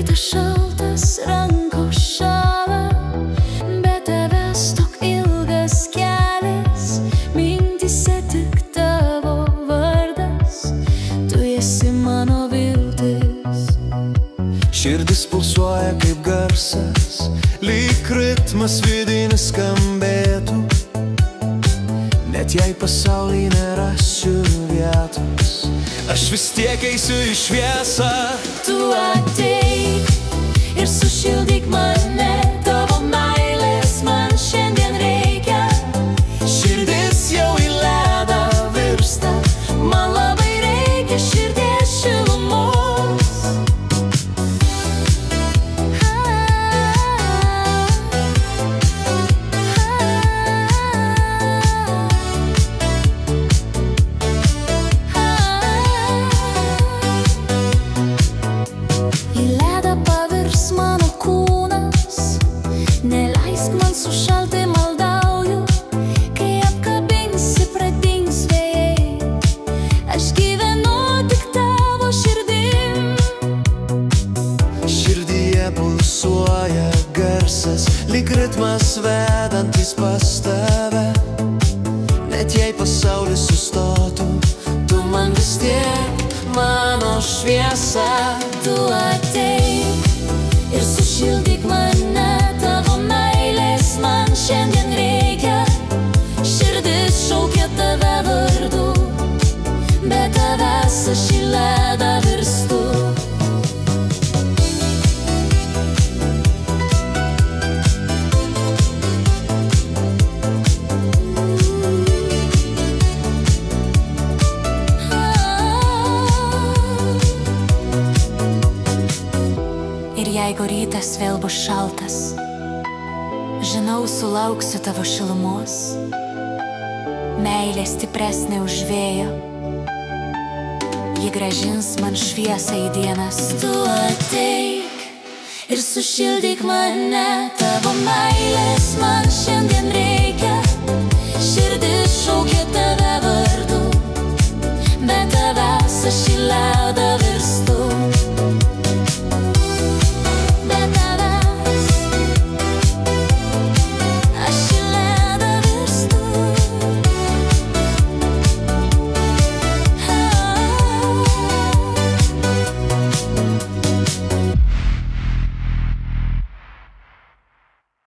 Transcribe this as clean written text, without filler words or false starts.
rytas šaltas, rankos šąla, be tavęs tok ilgas kelias, mintyse tik tavo vardas, tu esi mano viltis. Širdis pulsuoja kaip garsas, lyg ritmas vidinis skambėtų, net jei pasaulyje nerasiu vietos, aš vis tiek eisiu į šviesą. Tu ateik ir sušildyk mane, tavo meilės man šiandien reikia. Širdis jau į ledą virsta, Man labai reikia širdies šilumos. Į ledą pavirs mano kūnas, neleisk man sušalti, maldauju, kai apkabinsi pradings vėjai, aš gyvenu tik tavo širdim. širdyje pulsuoja garsas, lyg ritmas vedantis pas tave, net jei pasaulis sustotų, tu man vis tiek mano šviesa. Tu ateik ir sušildyk mane, tavo meilės man šiandien reikia. Širdis šaukia tave vardu, be tavęs aš į ledą virstu. Ir jeigu rytas vėl bus šaltas, žinau, sulauksiu tavo šilumos, meilė stipresnė už vėjo, ji grąžins man šviesą į dienas. Tu ateik ir sušildyk mane, tavo meilės man šiandien reikia. Širdis šaukia tave vardu, be tavęs aš į ledą virstu.